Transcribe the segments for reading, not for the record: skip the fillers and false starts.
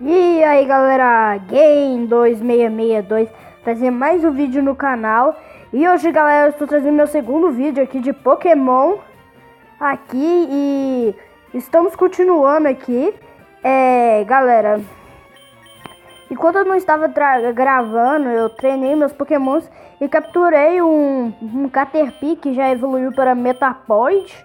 E aí galera, Game 2662 trazendo mais um vídeo no canal. E hoje galera, eu estou trazendo meu segundo vídeo aqui de Pokémon aqui. E estamos continuando aqui. Galera, enquanto eu não estava gravando, eu treinei meus Pokémons e capturei um Caterpie que já evoluiu para Metapod.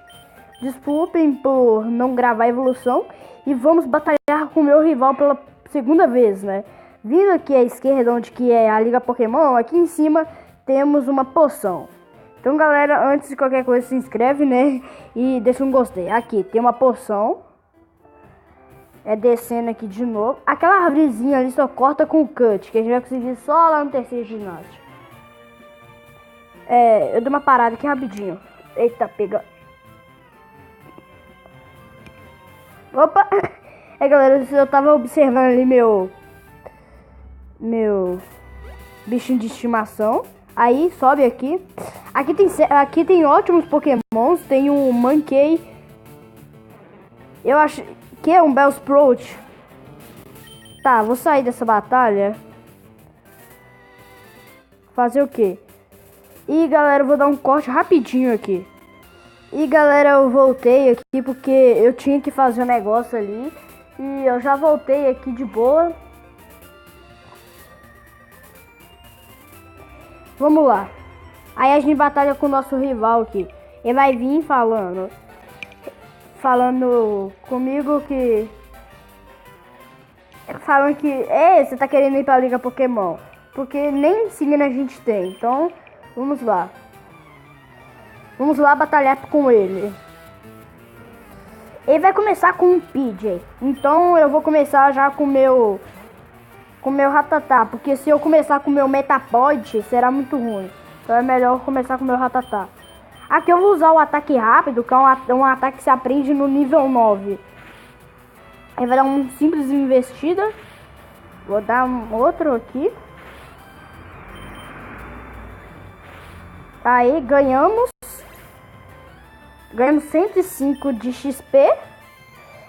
Desculpem por não gravar a evolução. E vamos batalhar com o meu rival pela segunda vez, né? Vindo aqui à esquerda, onde que é a Liga Pokémon, aqui em cima temos uma poção. Então, galera, antes de qualquer coisa, se inscreve, né? E deixa um gostei. Aqui tem uma poção. Descendo aqui de novo. Aquela árvorezinha ali só corta com o cut, que a gente vai conseguir só lá no terceiro ginásio. Eu dei uma parada aqui rapidinho. Eita, pega. Opa! Galera, eu tava observando ali meu bichinho de estimação. Aí, sobe aqui. Aqui tem ótimos Pokémons. Tem um Mankey. Eu acho que é um Bellsprout. Tá, vou sair dessa batalha. Fazer o quê? E, galera, eu vou dar um corte rapidinho aqui. E galera, eu voltei aqui porque eu tinha que fazer um negócio ali. E eu já voltei aqui de boa. Vamos lá. Aí a gente batalha com o nosso rival aqui. Ele vai vir falando comigo que... Falando que... você tá querendo ir pra Liga Pokémon. Porque nem signo a gente tem. Então, vamos lá. Vamos lá batalhar com ele. Ele vai começar com um PJ. Então eu vou começar já com o meu Rattata. Porque se eu começar com o meu Metapod, será muito ruim. Então é melhor começar com o meu Rattata. Aqui eu vou usar o ataque rápido, que é um ataque que se aprende no nível 9. Ele vai dar um simples investida. Vou dar um outro aqui. Aí ganhamos 105 de XP.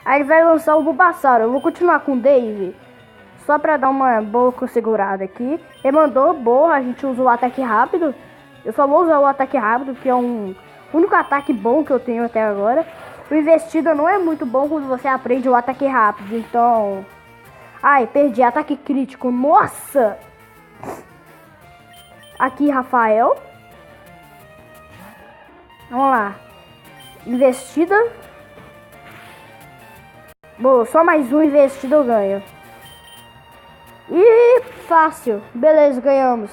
Aí ele vai lançar o Bulbasaur. Eu vou continuar com o Dave, só pra dar uma boa segurada aqui. Ele mandou, boa, a gente usa o ataque rápido. Eu só vou usar o ataque rápido, que é o único ataque bom que eu tenho até agora. O investida não é muito bom quando você aprende o ataque rápido, então... Ai, perdi, ataque crítico, nossa! Aqui, Rafael. Vamos lá. Investida. Boa, só mais um investido eu ganho. E fácil. Beleza, ganhamos.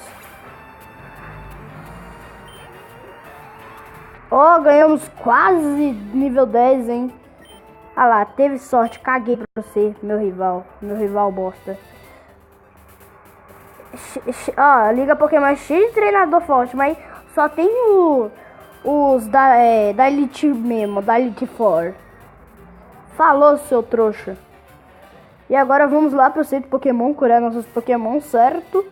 Ganhamos quase nível 10, hein? Ah lá, teve sorte. Caguei pra você, meu rival. Meu rival bosta. Liga Pokémon é cheio de treinador forte, mas só tem os da Elite mesmo, da Elite Four. Falou, seu trouxa. E agora vamos lá pro centro Pokémon, curar nossos Pokémon, certo?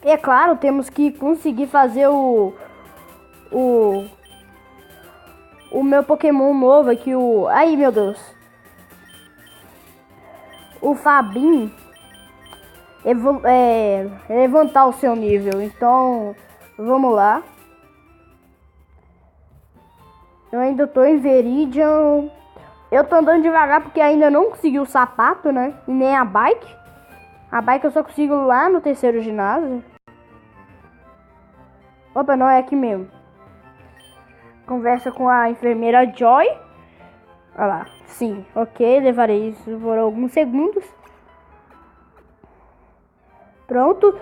E é claro, temos que conseguir fazer o meu Pokémon novo aqui, Ai, meu Deus. O Fabin levantar o seu nível. Então, vamos lá. Eu ainda tô em Viridian. Eu tô andando devagar porque ainda não consegui o sapato, né? E nem a bike. A bike eu só consigo lá no terceiro ginásio. Opa, não é aqui mesmo. Conversa com a enfermeira Joy. Olha lá. Sim, ok. Levarei isso por alguns segundos. Pronto.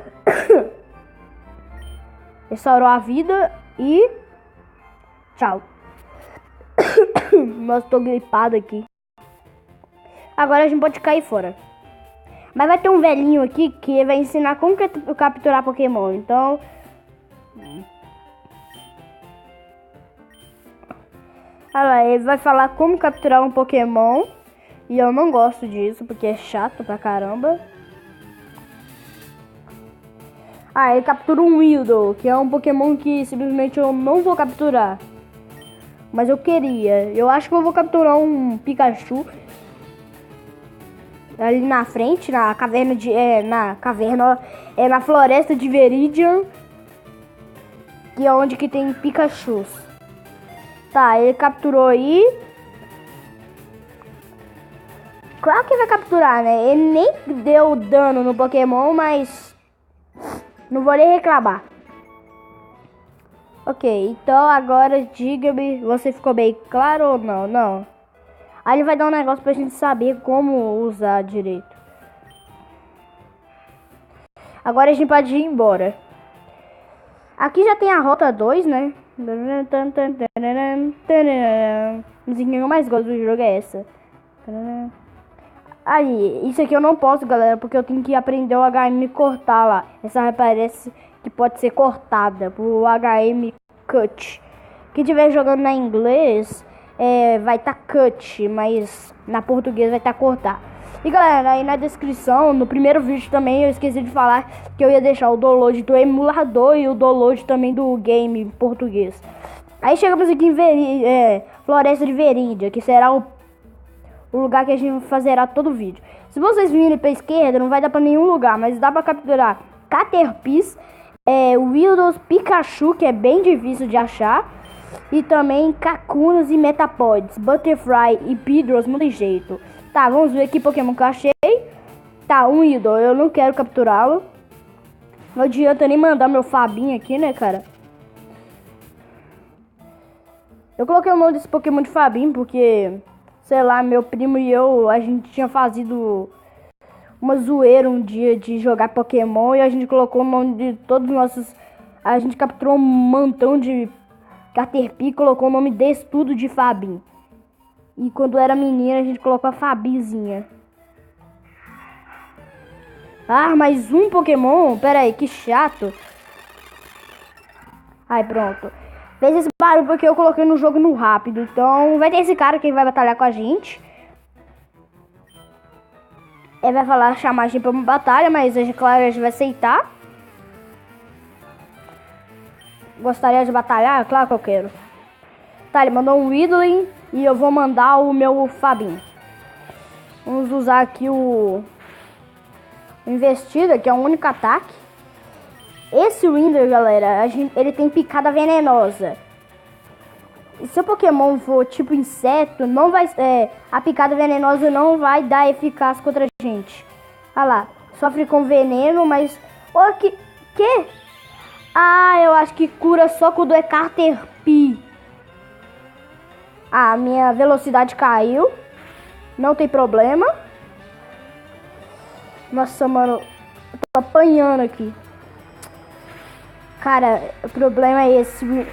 Restaurou a vida e... Tchau. Mas tô gripado aqui. Agora a gente pode cair fora. Mas vai ter um velhinho aqui que vai ensinar como capturar Pokémon. Então... Olha lá, ele vai falar como capturar um Pokémon. E eu não gosto disso, porque é chato pra caramba. Ele captura um Weedle, que é um Pokémon que simplesmente eu não vou capturar. Mas eu queria. Eu acho que eu vou capturar um Pikachu. ali na frente, na caverna de... na floresta de Viridian, que é onde que tem Pikachus. Tá, ele capturou aí. Claro que vai capturar, né? Ele nem deu dano no Pokémon, mas não vou nem reclamar. Ok, então agora diga-me, você ficou bem claro ou não? Não. Aí ele vai dar um negócio pra gente saber como usar direito. Agora a gente pode ir embora. Aqui já tem a rota 2, né? A música que eu mais gosto do jogo é essa. Aí, isso aqui eu não posso, galera, porque eu tenho que aprender o HM cortar lá. Essa parece que pode ser cortada por HM cut. Quem estiver jogando na inglês, vai estar cut, mas na português vai estar cortar. E galera, aí na descrição, no primeiro vídeo também, eu esqueci de falar que eu ia deixar o download do emulador e o download também do game em português. Aí chegamos aqui em Floresta de Viridian, que será o lugar que a gente fazerá todo o vídeo. Se vocês virem pra esquerda, não vai dar pra nenhum lugar, mas dá pra capturar Caterpies, Wildos, Pikachu, que é bem difícil de achar, e também Kakunas e Metapods, Butterfly e Pidros, não tem jeito. Tá, vamos ver que Pokémon que eu achei. Tá, um Idol, eu não quero capturá-lo. Não adianta nem mandar meu Fabinho aqui, né, cara? Eu coloquei o nome desse Pokémon de Fabinho porque, sei lá, meu primo e eu, a gente tinha fazido uma zoeira um dia de jogar Pokémon e a gente colocou o nome de todos os nossos... A gente capturou um montão de Caterpie e colocou o nome desse tudo de Fabinho. E quando era menina, a gente colocou a Fabizinha. Ah, mais um Pokémon? Pera aí, que chato. Ai, pronto. Fez esse barulho porque eu coloquei no jogo no rápido. Então, vai ter esse cara que vai batalhar com a gente. Ele vai falar, chamar a gente pra uma batalha, mas claro, a gente vai aceitar. Gostaria de batalhar? Claro que eu quero. Tá, ele mandou um Weedling. E eu vou mandar o meu Fabinho. Vamos usar aqui o Investida, que é o único ataque. Esse Winder, galera, ele tem picada venenosa. E se o Pokémon for tipo inseto, não vai, a picada venenosa não vai dar eficácia contra a gente. Olha lá, sofre com veneno, mas... Oh, que? Ah, eu acho que cura só quando é Caterpie. Ah, minha velocidade caiu. Não tem problema. Nossa, mano. Eu tô apanhando aqui. Cara, o problema é esse.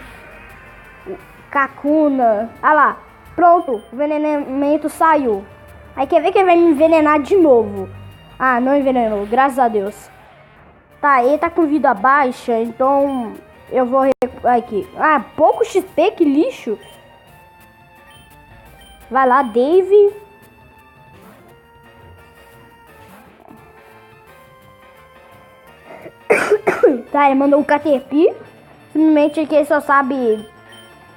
Kakuna. Ah lá. Pronto. O envenenamento saiu. Aí quer ver que ele vai me envenenar de novo. Ah, não envenenou. Graças a Deus. Tá, ele tá com vida baixa. Então eu vou aqui. Ah, pouco XP, que lixo. Vai lá, Dave. Tá, ele mandou um Caterpie. Simplesmente que ele só sabe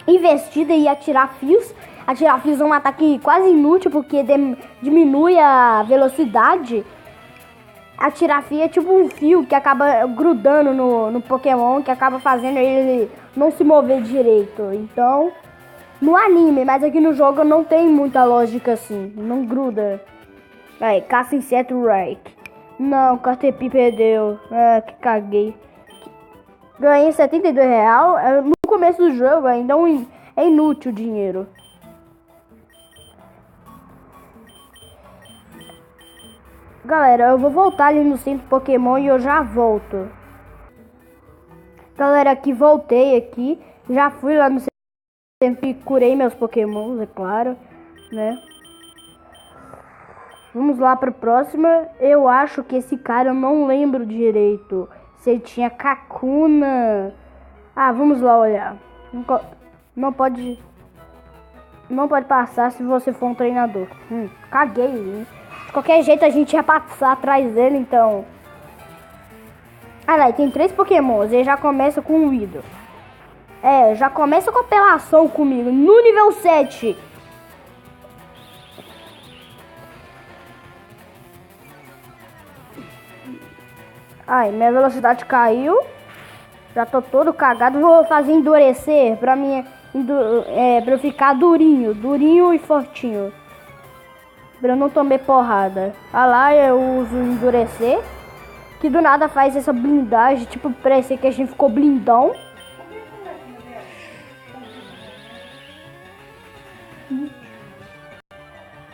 investida e atirar fios. Atirar fios é um ataque quase inútil porque diminui a velocidade. Atirar fio é tipo um fio que acaba grudando no Pokémon, que acaba fazendo ele não se mover direito. Então... No anime, mas aqui no jogo não tem muita lógica assim. Não gruda. Aí, caça inseto Rake. Não, Caterpie perdeu. Ah, que caguei. Ganhei R$72. No começo do jogo ainda é inútil o dinheiro. Galera, eu vou voltar ali no centro Pokémon e eu já volto. Galera, aqui voltei aqui. Já fui lá no centro. Sempre curei meus Pokémons, é claro, né? Vamos lá para a próxima. Eu acho que esse cara eu não lembro direito. Se ele tinha Kakuna. Ah, vamos lá olhar. Não pode passar se você for um treinador. Caguei, hein? De qualquer jeito a gente ia passar atrás dele, então. Ah lá, tem 3 Pokémons. Ele já começa com um Weedle. Já começa com apelação comigo. No nível 7. Ai, minha velocidade caiu. Já tô todo cagado. Vou fazer endurecer pra mim, pra eu ficar durinho e fortinho. Pra eu não tomar porrada. Ah lá, eu uso endurecer. Que do nada faz essa blindagem. Tipo, parece que a gente ficou blindão.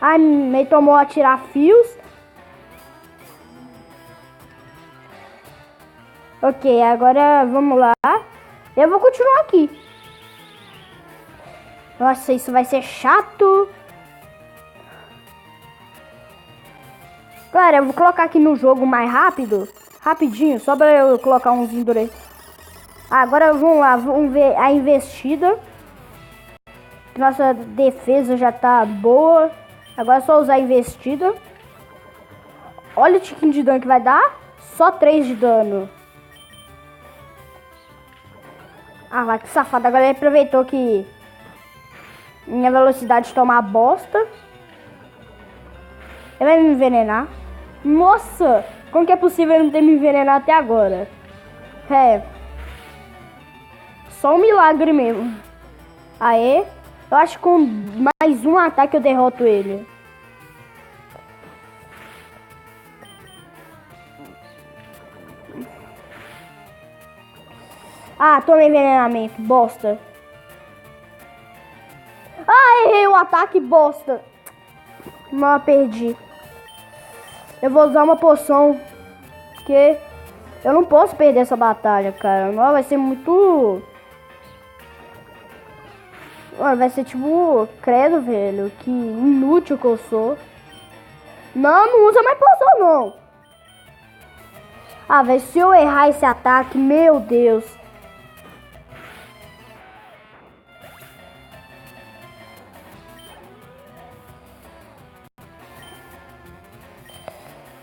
Ai, me tomou a tirar fios. Ok, agora vamos lá. Eu vou continuar aqui. Nossa, isso vai ser chato. Galera, eu vou colocar aqui no jogo mais rápido. Rapidinho, só pra eu colocar uns endurecer. Agora vamos lá, vamos ver a investida. Nossa defesa já tá boa. Agora é só usar a investida. Olha o tiquinho de dano que vai dar. Só 3 de dano. Ah lá, que safado. Agora ele aproveitou que minha velocidade toma a bosta. Ele vai me envenenar. Nossa, como que é possível ele não ter me envenenado até agora? É. Só um milagre mesmo. Aê. Eu acho que com mais um ataque eu derroto ele. Ah, tomei envenenamento. Bosta. Ah, errei o ataque, bosta. Não, perdi. Eu vou usar uma poção. Porque eu não posso perder essa batalha, cara. Não, vai ser muito... Mano, vai ser tipo... Credo, velho. Que inútil que eu sou. Não usa mais poção, não. Ah, velho, se eu errar esse ataque, meu Deus.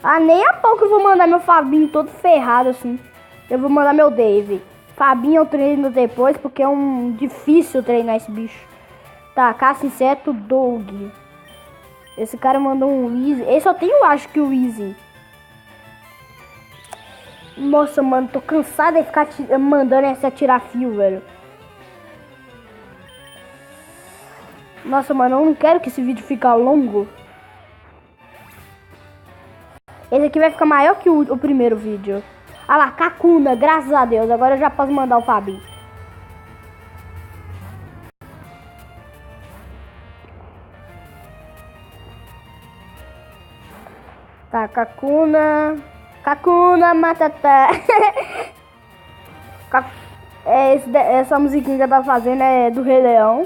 Ah, nem a pouco eu vou mandar meu Fabinho todo ferrado assim. Eu vou mandar meu Dave. Fabinho eu treino depois, porque é difícil treinar esse bicho. Tá, caça inseto, Dog. Esse cara mandou um Easy. Esse só tem, eu acho que o Easy. Nossa, mano, tô cansado de ficar mandando esse atirar fio, velho. Nossa, mano, eu não quero que esse vídeo fique longo. Esse aqui vai ficar maior que o primeiro vídeo. Ah lá, Kakuna, graças a Deus. Agora eu já posso mandar o Fabinho. Tá, Kakuna. Kakuna Matata. Essa musiquinha que eu tava fazendo é do Rei Leão.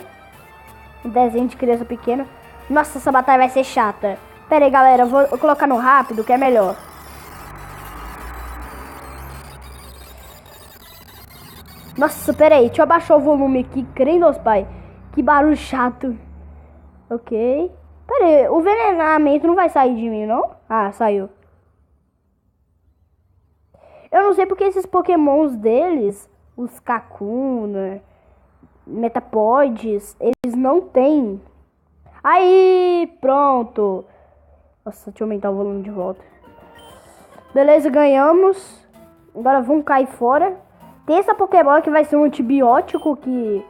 Um desenho de criança pequena. Nossa, essa batalha vai ser chata. Pera aí, galera, eu vou colocar no rápido, que é melhor. Nossa, pera aí, deixa eu abaixar o volume aqui, crendo aos pai. Que barulho chato. Ok. Pera aí, o envenenamento não vai sair de mim, não? Ah, saiu. Eu não sei porque esses pokémons deles, os Kakuna, Metapoids, eles não têm. Aí, pronto. Nossa, deixa eu aumentar o volume de volta. Beleza, ganhamos. Agora vamos cair fora. Tem essa Pokébola que vai ser um antibiótico que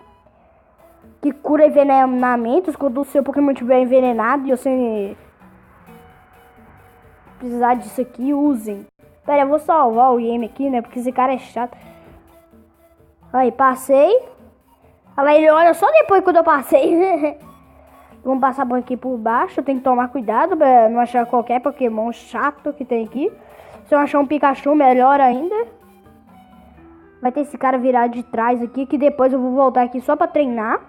cura envenenamentos. Quando o seu Pokémon estiver envenenado e você precisar disso aqui, usem. Pera, eu vou salvar o IM aqui, né? Porque esse cara é chato. Aí, passei. Olha ele olha só depois quando eu passei. Vamos passar por aqui por baixo. Tem que tomar cuidado pra não achar qualquer Pokémon chato que tem aqui. Se eu achar um Pikachu, melhor ainda. Vai ter esse cara virado de trás aqui, que depois eu vou voltar aqui só pra treinar.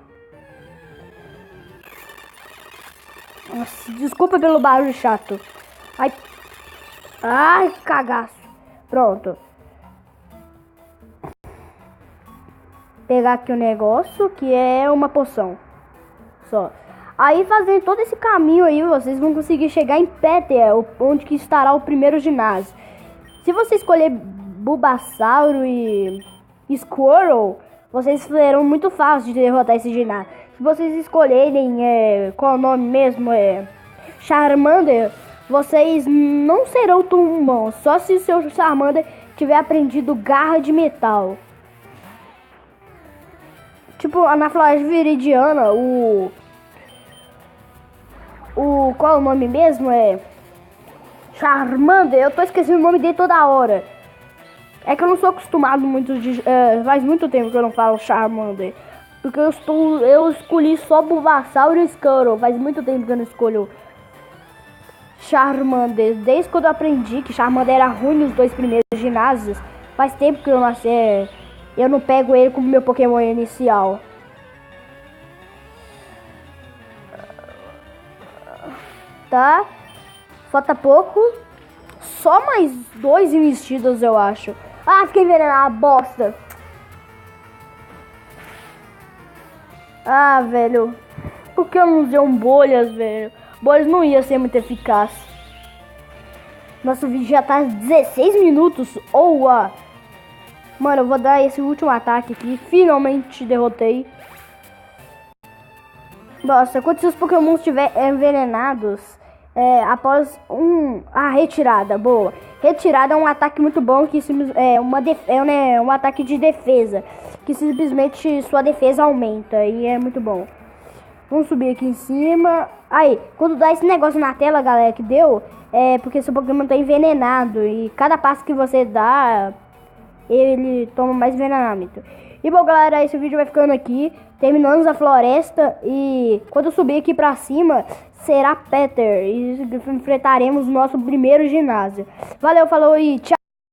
Nossa, desculpa pelo barulho chato. Ai, cagaço. Pronto. Pegar aqui o negócio, que é uma poção. Só. Aí, fazendo todo esse caminho aí, vocês vão conseguir chegar em Petal, onde que estará o primeiro ginásio. Se você escolher Bulbasauro e Squirtle, vocês serão muito fácil de derrotar esse ginásio. Se vocês escolherem, qual é o nome mesmo, Charmander, vocês não serão tão bons. Só se o seu Charmander tiver aprendido garra de metal. Tipo, na floresta viridiana, qual é o nome mesmo? É Charmander. Eu tô esquecendo o nome dele toda hora. É que eu não sou acostumado muito faz muito tempo que eu não falo Charmander. Porque eu escolhi só Bulbasaur e Squirtle. Faz muito tempo que eu não escolho Charmander. Desde quando eu aprendi que Charmander era ruim nos 2 primeiros ginásios. Faz tempo que eu nasci. Eu não pego ele como meu Pokémon inicial. Tá? Falta pouco. Só mais 2 investidos, eu acho. Ah, fiquei envenenado, bosta. Ah, velho. Por que eu não usei bolhas, velho? Bolhas não ia ser muito eficaz. Nosso vídeo já tá 16 minutos. Mano, eu vou dar esse último ataque aqui. Finalmente derrotei. Nossa, quando seus Pokémon estiverem envenenados, após a retirada, boa. Retirada é um ataque muito bom, que um ataque de defesa, que simplesmente sua defesa aumenta e é muito bom. Vamos subir aqui em cima. Aí, quando dá esse negócio na tela, galera, que deu, é porque seu Pokémon tá envenenado e cada passo que você dá, ele toma mais envenenamento. E bom, galera, esse vídeo vai ficando aqui. Terminamos a floresta e quando eu subir aqui pra cima, será Peter. E enfrentaremos o nosso primeiro ginásio. Valeu, falou e tchau.